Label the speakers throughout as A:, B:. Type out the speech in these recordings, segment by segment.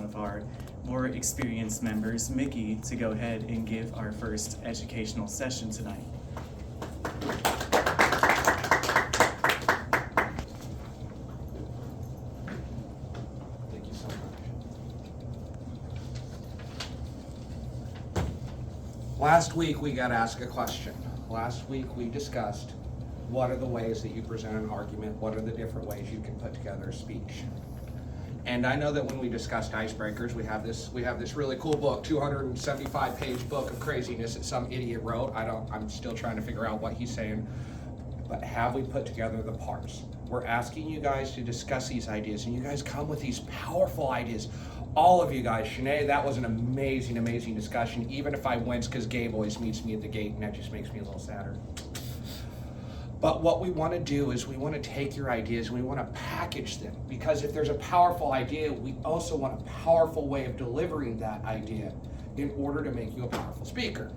A: of our more experienced members, Mickey, to go ahead and give our first educational session tonight.
B: Thank you so much. Last week we got asked a question. Last week we discussed what are the ways that you present an argument, what are the different ways you can put together a speech. And I know that when we discussed icebreakers, we have this really cool book, 275-page book of craziness that some idiot wrote. I'm still trying to figure out what he's saying. But have we put together the parts? We're asking you guys to discuss these ideas, and you guys come with these powerful ideas. All of you guys, Saine, that was an amazing, amazing discussion, even if I wince because Gabe always meets me at the gate, and that just makes me a little sadder. But what we want to do is we want to take your ideas and we want to package them, because if there's a powerful idea, we also want a powerful way of delivering that idea in order to make you a powerful speaker.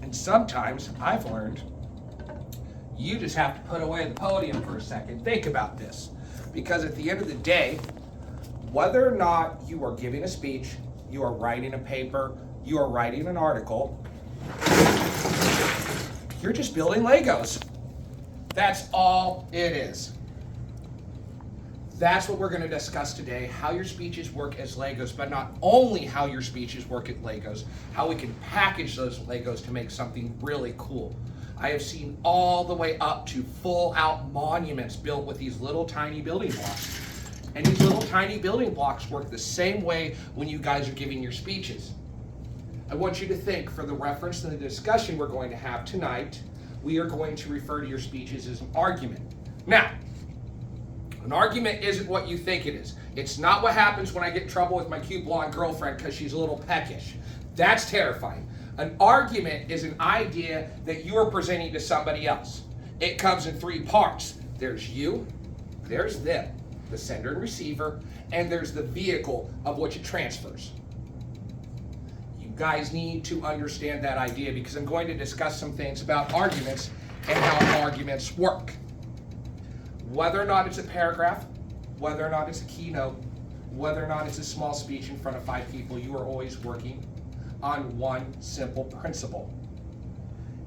B: And sometimes I've learned you just have to put away the podium for a second. Think about this, because at the end of the day, whether or not you are giving a speech, you are writing a paper, you are writing an article, you're just building Legos. That's all it is. That's what we're going to discuss today, how your speeches work as Legos, but not only how your speeches work at Legos, how we can package those Legos to make something really cool. I have seen all the way up to full-out monuments built with these little tiny building blocks. And these little tiny building blocks work the same way when you guys are giving your speeches. I want you to think, for the reference and the discussion we're going to have tonight, we are going to refer to your speeches as an argument. Now, an argument isn't what you think it is. It's not what happens when I get in trouble with my cute blonde girlfriend because she's a little peckish. That's terrifying. An argument is an idea that you are presenting to somebody else. It comes in three parts. There's you, there's them, the sender and receiver, and there's the vehicle of which it transfers. Guys need to understand that idea, because I'm going to discuss some things about arguments and how arguments work. Whether or not it's a paragraph, whether or not it's a keynote, whether or not it's a small speech in front of 5 people, you are always working on one simple principle.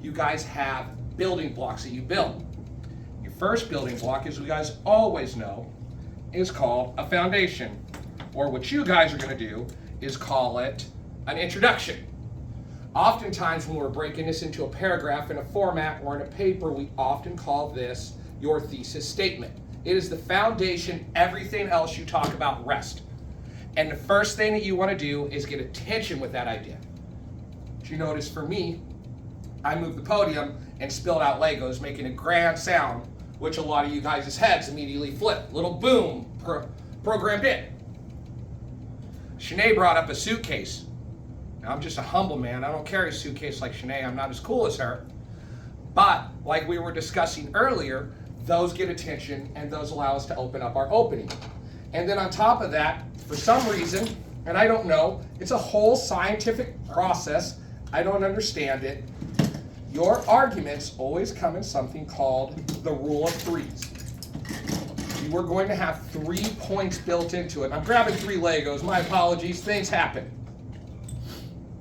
B: You guys have building blocks that you build. Your first building block, as you guys always know, is called a foundation, or what you guys are going to do is call it an introduction. Oftentimes when we're breaking this into a paragraph in a format or in a paper, we often call this your thesis statement. It is the foundation. Everything else you talk about rests. And the first thing that you want to do is get attention with that idea. But you notice for me, I moved the podium and spilled out Legos, making a grand sound, which a lot of you guys' heads immediately flip. Little boom, programmed in. Saine brought up a suitcase. I'm just a humble man. I don't carry a suitcase like Saine. I'm not as cool as her. But like we were discussing earlier, those get attention and those allow us to open up our opening. And then on top of that, for some reason, and I don't know, it's a whole scientific process. I don't understand it. Your arguments always come in something called the rule of threes. You are going to have 3 points built into it. I'm grabbing 3 Legos. My apologies. Things happen.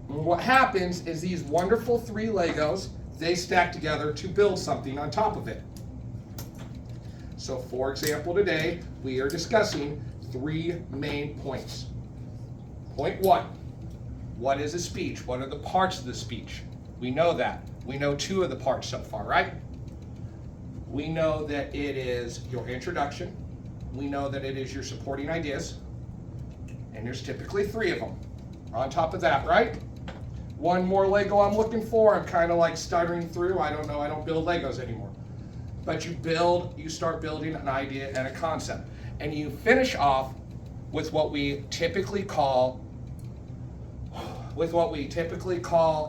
B: What happens is these wonderful 3 Legos, they stack together to build something on top of it. So for example, today we are discussing 3 main points. Point 1, what is a speech? What are the parts of the speech? We know that. We know 2 of the parts so far, right? We know that it is your introduction. We know that it is your supporting ideas. And there's typically 3 of them on top of that, right? One more Lego I'm looking for. I'm kind of like stuttering through. I don't know. I don't build Legos anymore. But you start building an idea and a concept. And you finish off with what we typically call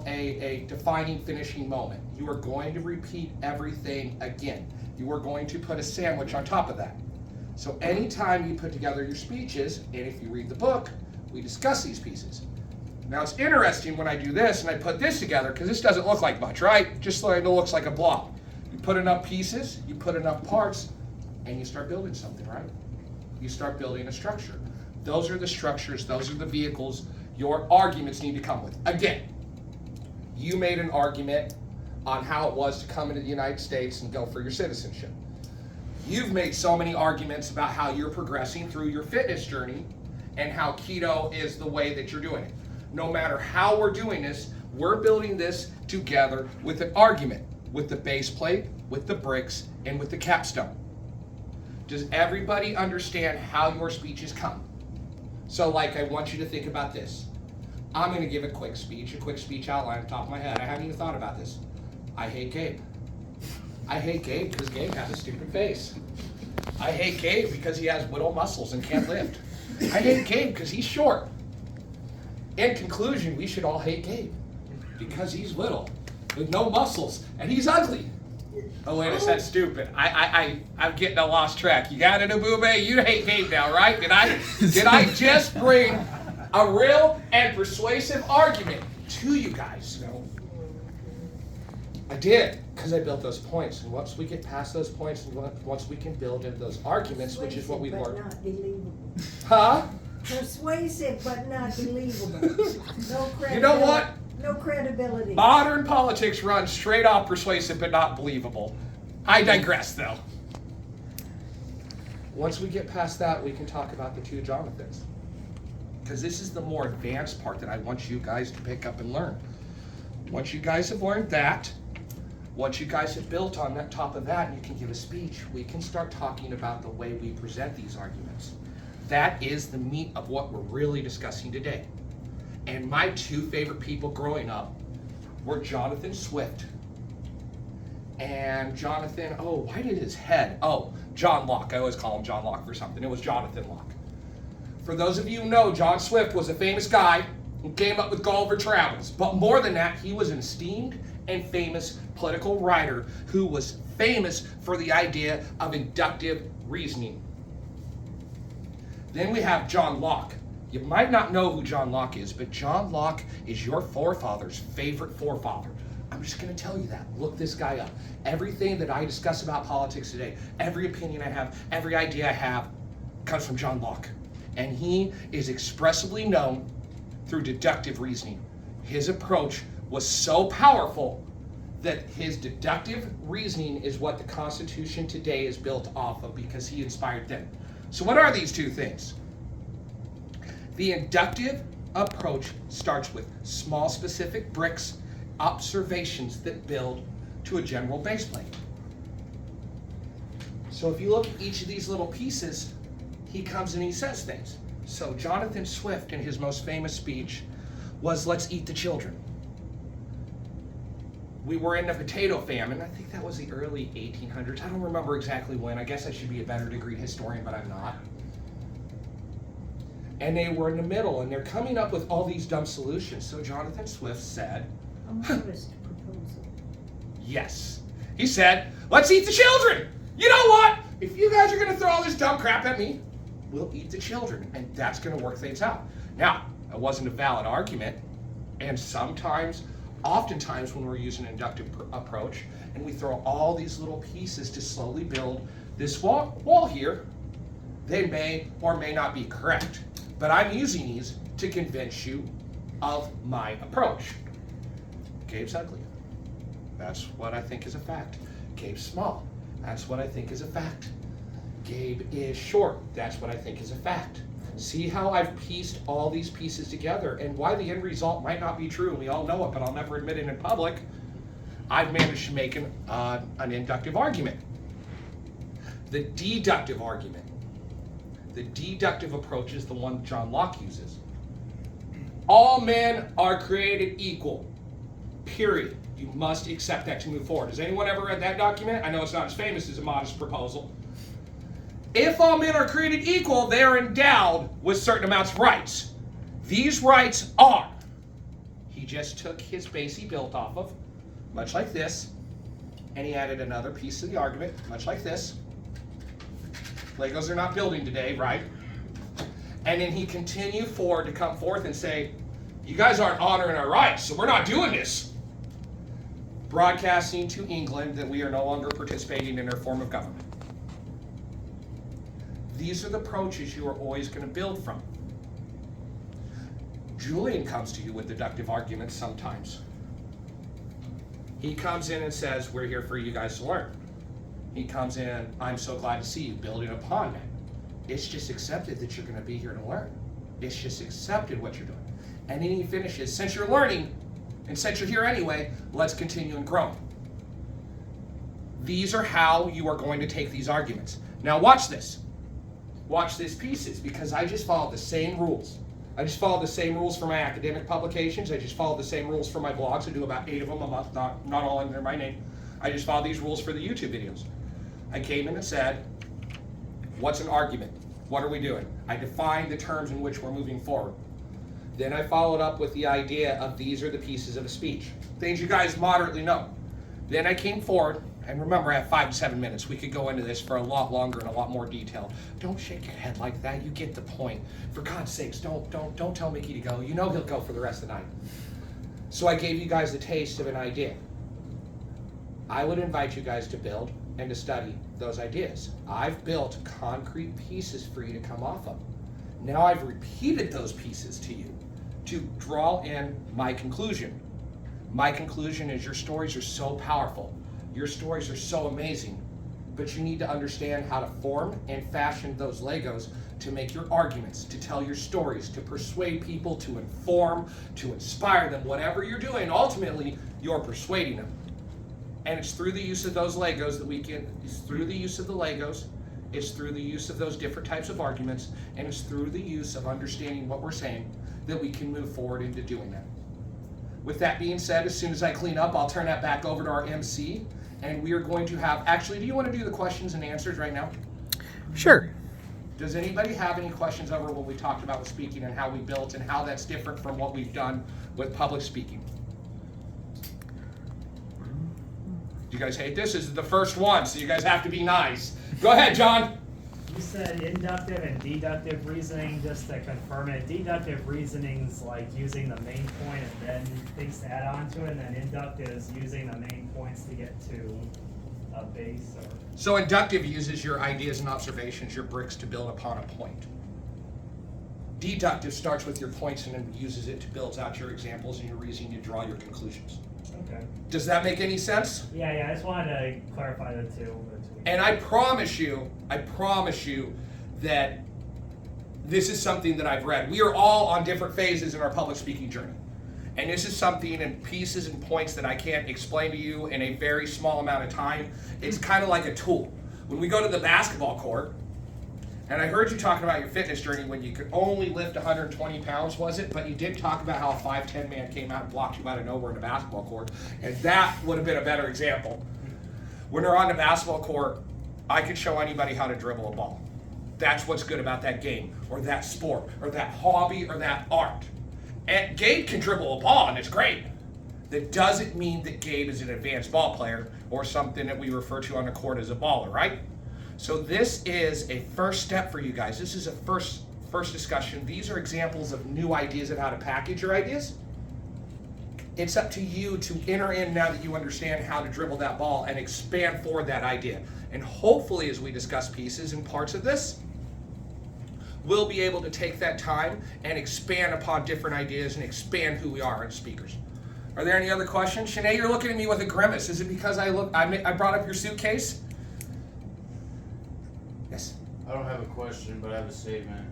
B: a defining finishing moment. You are going to repeat everything again. You are going to put a sandwich on top of that. So anytime you put together your speeches, and if you read the book, we discuss these pieces. Now it's interesting when I do this and I put this together, because this doesn't look like much, right? Just like it looks like a blob. You put enough pieces, you put enough parts, and you start building something, right? You start building a structure. Those are the structures, those are the vehicles your arguments need to come with. Again, you made an argument on how it was to come into the United States and go for your citizenship. You've made so many arguments about how you're progressing through your fitness journey and how keto is the way that you're doing it. No matter how we're doing this, we're building this together with an argument, with the base plate, with the bricks, and with the capstone. Does everybody understand how your speeches come? So like, I want you to think about this. I'm gonna give a quick speech outline on the top of my head. I haven't even thought about this. I hate Gabe. I hate Gabe because Gabe has a stupid face. I hate Gabe because he has little muscles and can't lift. I hate Gabe because he's short. In conclusion, we should all hate Gabe because he's little with no muscles and he's ugly. Oh wait, I said stupid. I'm getting a lost track. You got it, Abube? You hate Gabe now, right? Did I just bring a real and persuasive argument to you guys? No. I did, because I built those points. And once we get past those points, and once we can build into those arguments, which is what we learned.
C: Not believable.
B: Huh?
C: Persuasive but not believable. No credibility.
B: You know what?
C: No credibility.
B: Modern politics runs straight off persuasive but not believable. I digress, though. Once we get past that, we can talk about the two Jonathans. Because this is the more advanced part that I want you guys to pick up and learn. Once you guys have learned that, once you guys have built on that top of that and you can give a speech, we can start talking about the way we present these arguments. That is the meat of what we're really discussing today. And my two favorite people growing up were Jonathan Swift and Jonathan, why did his head? John Locke. I always call him John Locke for something. It was Jonathan Locke. For those of you who know, John Swift was a famous guy who came up with Gulliver Travels. But more than that, he was an esteemed and famous political writer who was famous for the idea of inductive reasoning. Then we have John Locke. You might not know who John Locke is, but John Locke is your forefather's favorite forefather. I'm just going to tell you that. Look this guy up. Everything that I discuss about politics today, every opinion I have, every idea I have, comes from John Locke. And he is expressively known through deductive reasoning. His approach was so powerful that his deductive reasoning is what the Constitution today is built off of because he inspired them. So what are these two things? The inductive approach starts with small specific bricks, observations that build to a general base plate. So if you look at each of these little pieces, he comes and he says things. So Jonathan Swift, in his most famous speech, was "Let's eat the children." We were in the potato famine. I think that was the early 1800s. I don't remember exactly when. I guess I should be a better degree historian, but I'm not. And they were in the middle, and they're coming up with all these dumb solutions. So Jonathan Swift said,
C: A modest proposal.
B: yes. He said, "Let's eat the children. You know what? If you guys are going to throw all this dumb crap at me, we'll eat the children." And that's going to work things out. Now, it wasn't a valid argument. And oftentimes when we're using an inductive approach and we throw all these little pieces to slowly build this wall here, they may or may not be correct. But I'm using these to convince you of my approach. Gabe's ugly. That's what I think is a fact. Gabe's small. That's what I think is a fact. Gabe is short. That's what I think is a fact. See how I've pieced all these pieces together, and why the end result might not be true, and we all know it, but I'll never admit it in public. I've managed to make an inductive argument. The deductive argument. The deductive approach is the one John Locke uses. All men are created equal. Period. You must accept that to move forward. Has anyone ever read that document? I know it's not as famous as A Modest Proposal. If all men are created equal, they are endowed with certain amounts of rights. These rights are, he just took his base he built off of, much like this, and he added another piece to the argument, much like this. Legos are not building today, right? And then he continued forward to come forth and say, you guys aren't honoring our rights, so we're not doing this. Broadcasting to England that we are no longer participating in their form of government. These are the approaches you are always going to build from. Julian comes to you with deductive arguments sometimes. He comes in and says, we're here for you guys to learn. He comes in, I'm so glad to see you, building upon that. It's just accepted that you're going to be here to learn. It's just accepted what you're doing. And then he finishes, since you're learning, and since you're here anyway, let's continue and grow. These are how you are going to take these arguments. Now watch this. Watch this pieces, because I just followed the same rules. I just followed the same rules for my academic publications. I just followed the same rules for my blogs. I do about 8 of them a month, not all under my name. I just followed these rules for the YouTube videos. I came in and said, what's an argument? What are we doing? I defined the terms in which we're moving forward. Then I followed up with the idea of these are the pieces of a speech. Things you guys moderately know. Then I came forward, and remember I have 5 to 7 minutes. We could go into this for a lot longer and a lot more detail. Don't shake your head like that. You get the point. For God's sakes, don't tell Mickey to go. You know he'll go for the rest of the night. So I gave you guys the taste of an idea. I would invite you guys to build and to study those ideas. I've built concrete pieces for you to come off of. Now I've repeated those pieces to you to draw in my conclusion. My conclusion is your stories are so powerful. Your stories are so amazing, but you need to understand how to form and fashion those Legos to make your arguments, to tell your stories, to persuade people, to inform, to inspire them. Whatever you're doing, ultimately, you're persuading them. And it's through the use of those Legos that we can, it's through the use of the Legos, it's through the use of those different types of arguments, and it's through the use of understanding what we're saying that we can move forward into doing that. With that being said, as soon as I clean up, I'll turn that back over to our MC, and we are going to have, actually, do you want to do the questions and answers right now?
D: Sure.
B: Does anybody have any questions over what we talked about with speaking and how we built and how that's different from what we've done with public speaking? You guys hate this? This is the first one, so you guys have to be nice. Go ahead, John.
E: You said inductive and deductive reasoning, just to confirm it. Deductive reasoning's like using the main point and then things to add on to it, and then inductive is using the main points to get to a base or...
B: So inductive uses your ideas and observations, your bricks, to build upon a point. Deductive starts with your points and then uses it to build out your examples and your reasoning to draw your conclusions.
E: Okay.
B: Does that make any sense?
E: Yeah, I just wanted to clarify the two.
B: And I promise you that this is something that I've read. We are all on different phases in our public speaking journey. And this is something in pieces and points that I can't explain to you in a very small amount of time. It's kind of like a tool. When we go to the basketball court, and I heard you talking about your fitness journey when you could only lift 120 pounds, was it? But you did talk about how a 5'10" man came out and blocked you out of nowhere in a basketball court. And that would have been a better example. When we're on the basketball court, I could show anybody how to dribble a ball. That's what's good about that game, or that sport, or that hobby, or that art. And Gabe can dribble a ball, and it's great. That doesn't mean that Gabe is an advanced ball player, or something that we refer to on the court as a baller, right? So this is a first step for you guys. This is a first discussion. These are examples of new ideas of how to package your ideas. It's up to you to enter in now that you understand how to dribble that ball and expand forward that idea. And hopefully as we discuss pieces and parts of this, we'll be able to take that time and expand upon different ideas and expand who we are as speakers. Are there any other questions? Shanae, you're looking at me with a grimace. Is it because I brought up your suitcase? Yes.
F: I don't have a question, but I have a statement.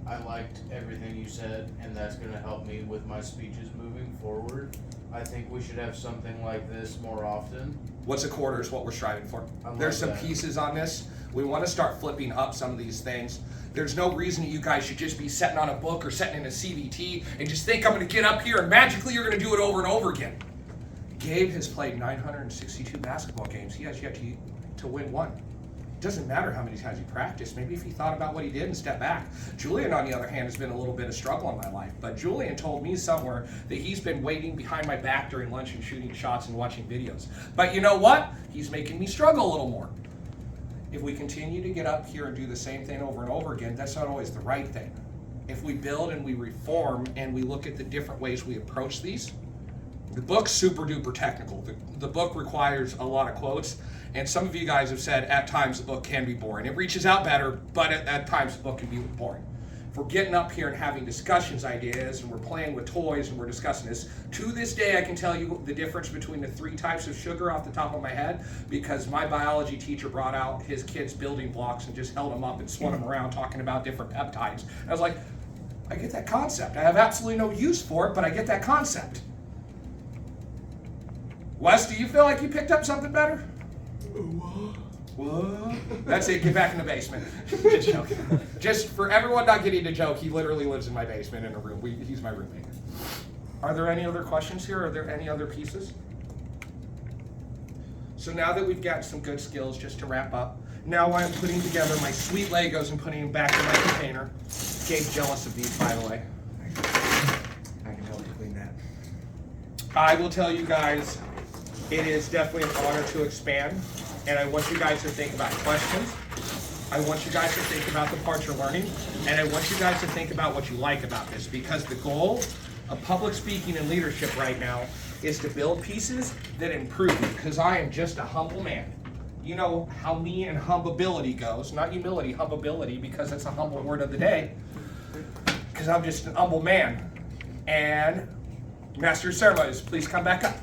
F: I liked everything you said, and that's going to help me with my speeches moving forward. I think we should have something like this more often.
B: What's a quarter is what we're striving for. There's some pieces on this. We want to start flipping up some of these things. There's no reason that you guys should just be sitting on a book or sitting in a CVT and just think I'm going to get up here and magically you're going to do it over and over again. Gabe has played 962 basketball games. He has yet to win one. Doesn't matter how many times he practiced. Maybe if he thought about what he did and stepped back. Julian, on the other hand, has been a little bit of struggle in my life. But Julian told me somewhere that he's been waiting behind my back during lunch and shooting shots and watching videos. But you know what? He's making me struggle a little more. If we continue to get up here and do the same thing over and over again, that's not always the right thing. If we build and we reform and we look at the different ways we approach these, the book's super duper technical. The book requires a lot of quotes. And some of you guys have said at times the book can be boring. It reaches out better, but at times the book can be boring. for getting up here and having discussions ideas, and we're playing with toys and we're discussing this. To this day, I can tell you the difference between the 3 types of sugar off the top of my head, because my biology teacher brought out his kids' building blocks and just held them up and spun them around talking about different peptides. And I was like, I get that concept. I have absolutely no use for it, but I get that concept. Wes, do you feel like you picked up something better? What? That's it, get back in the basement. Just joking. Just for everyone not getting the joke, he literally lives in my basement in a room. He's my roommate. Are there any other questions here? Are there any other pieces? So now that we've got some good skills, just to wrap up, now I'm putting together my sweet Legos and putting them back in my container. Gabe's jealous of these, by the way. I can help you clean that. I will tell you guys, it is definitely an honor to expand, and I want you guys to think about questions. I want you guys to think about the parts you're learning, and I want you guys to think about what you like about this, because the goal of public speaking and leadership right now is to build pieces that improve you, because I am just a humble man. You know how me and humbability goes, not humility, humbability, because that's a humble word of the day, because I'm just an humble man. And Master of Ceremonies, please come back up.